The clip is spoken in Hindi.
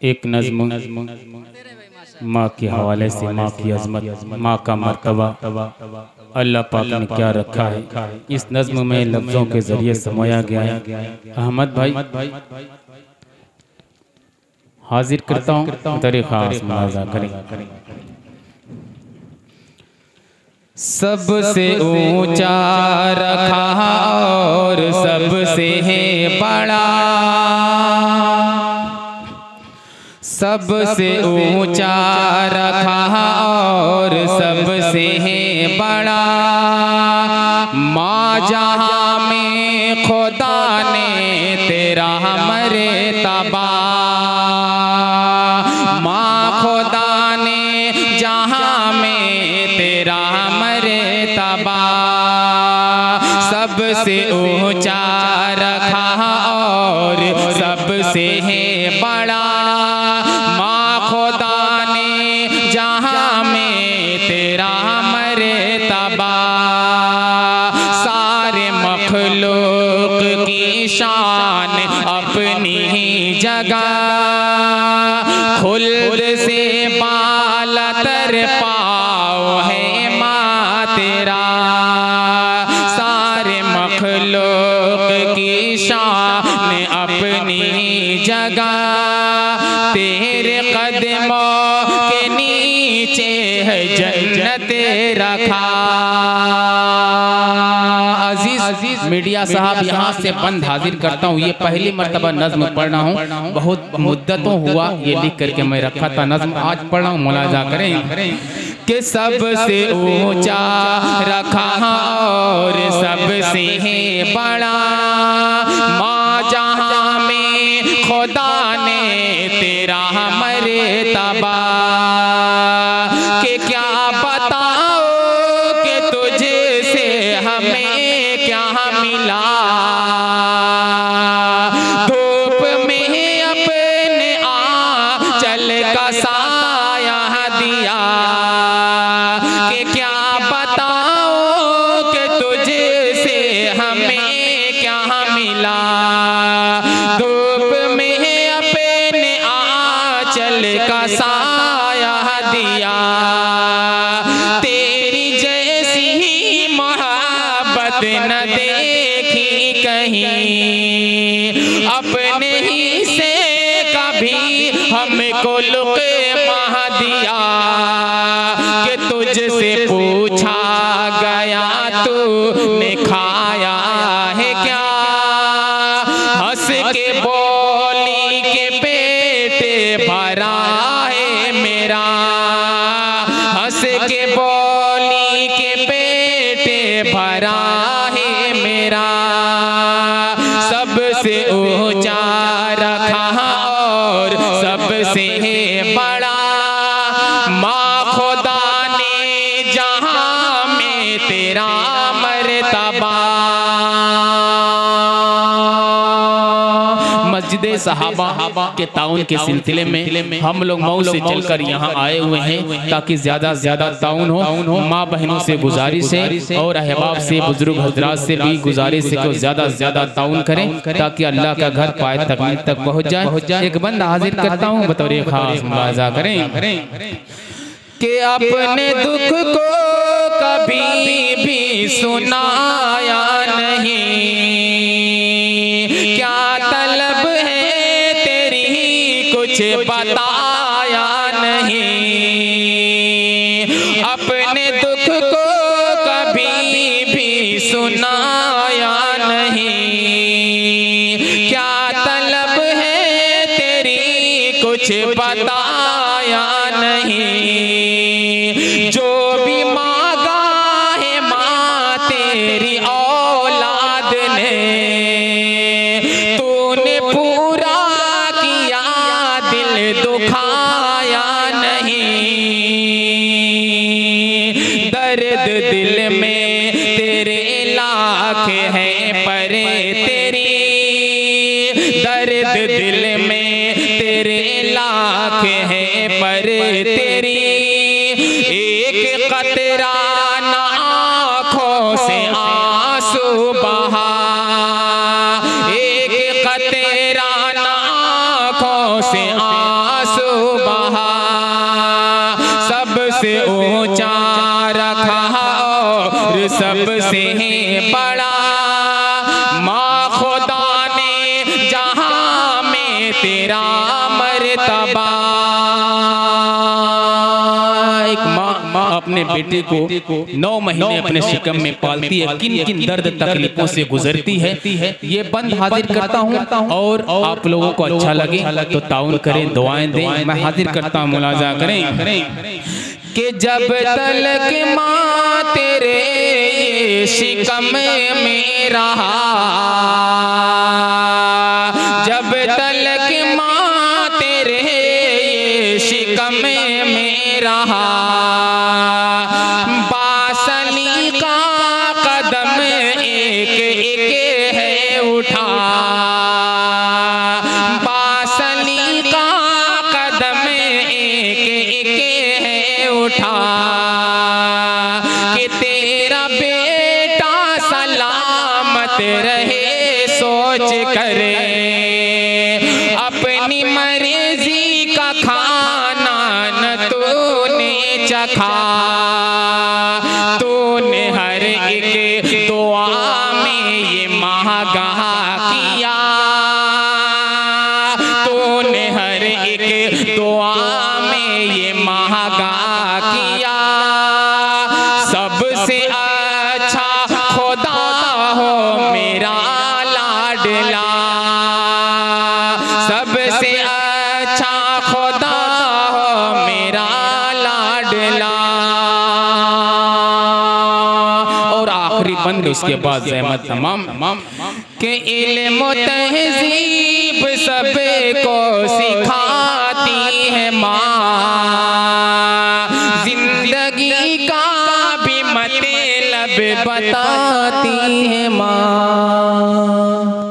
एक नज़्म माँ के हवाले से, माँ की अज़मत, माँ का मर्तबा अल्लाह पाक ने क्या रखा है, इस नज़्म में लफ्ज़ों के ज़रिए समाया गया है। अहमद भाई हाजिर करता हूँ, तरीक़ा मुलाज़ा करें। सबसे ऊंचा रखा और सबसे है बड़ा, सबसे ऊंचा रखा और सबसे है बड़ा। माँ जहाँ में खुदा ने तेरा मर्तबा, माँ खुदा ने जहाँ में तेरा मर्तबा सबसे ऊंचा रखा और सबसे है बड़ा। माँ खुदा ने जहाँ में तेरा मर्तबा सारे मखलूक की शान अपनी ही जगह, खुल्द से बालतर पाओ है माँ तेरा। सारे मखलूक की शान अपनी ही जगह, तेरे कदमों के नीचे है जन्नत रखा। अजीज मीडिया साहब यहाँ से बंद हाजिर करता हूँ। ये पहली मर्तबा नज़्म पढ़ रहा हूँ, बहुत मुद्दतों हुआ ये लिख करके मैं रखा था नज़्म, आज पढ़ रहा हूँ, मुलाजा करें कि सबसे ऊंचा रखा और सबसे है बड़ा। माँ जहाँ में खुदा ने तेरा मर्तबा के क्या बताओ कि तुझसे हमें क्या मिला। धूप में अपने आंचल का साया दिया कि क्या बताओ कि तुझसे हमें क्या मिला। धूप में अपने आंचल का साया दिया, तेरी जैसी मोहब्बत न देखी कहीं। अपने ही से कभी हमको लुक़मा दिया कि तुझसे पूछा गया तूने खाया है क्या। हंस के बोली के पेट भरा है मेरा, हंस के बोली के पेट भरा है मेरा। सबसे ऊंचा रखा और सबसे है बड़ा। माँ खुदा ने जहाँ में तेरा मर्तबा। मस्जिद सहाबा के ताउन के सिलसिले में हम लोग मऊ से चलकर यहाँ आए हुए हैं ताकि ज़्यादा से ज़्यादा ताउन हो। माँ बहनों से गुजारिश है और अहबाब से, बुजुर्ग हजरात से भी गुजारिश है कि ज़्यादा से ज़्यादा ताउन करें ताकि अल्लाह का घर पाए तकमील तक पहुँच जाए। एक बंद हाजिर करता हूँ, बतौर खास मुलाज़ा करें कि अपने दुख को कभी भी सुनाया नहीं। क्या तलब है तेरी कुछ बताया नहीं। अपने दुख को कभी भी सुनाया नहीं। क्या तलब है तेरी कुछ बताया नहीं। जो भी मांगा है माँ तेरी औलाद ने, तूने पूरा किया, दिल दुखाया नहीं। दर्द दिल में तेरे लाख हैं पर तेरी, दर्द दिल में तेरे लाख हैं पर तेरी। एक कतरा ना आँखों से आंसू बहा, एक कतरा ना आँखों से बहा, सबसे ऊंचा रखा और सबसे बड़ा माँ खुदा ने जहां में तेरा मर्तबा। एक माँ अपने बेटे को 9 महीने अपने शिकम में पालती है, किन किन दर्द तकलीफों से गुजरती है, ये बंद हाजिर करता हूँ। और आप लोगों को अच्छा लगे तो ताउन करें, दुआएं दें। मैं हाजिर करता हूँ, मुलाजा करें कि जब तलक माँ तेरे शिकम में रहा, जब तलक माँ तेरे शिकम में रहा, बासली का कदम एक एक है उठा, बासली का कदम एक एक है उठा, कि तेरा बेटा सलामत रहे सोच करे, अपनी मर्जी का खाना न तूने चखा, तूने हर एक दुआ में ये महंगा किया, तूने हर एक दुआ में ये महंगा किया। सबसे अच्छा खुदा हो मेरा लाडला, सबसे अच्छा खुदा हो मेरा लाडला। और आखिरी बंद उसके बाद ज़हमत तमाम के इल्म तहज़ीब सबको सिखाती है माँ, जिंदगी का भी मतलब बताती है माँ।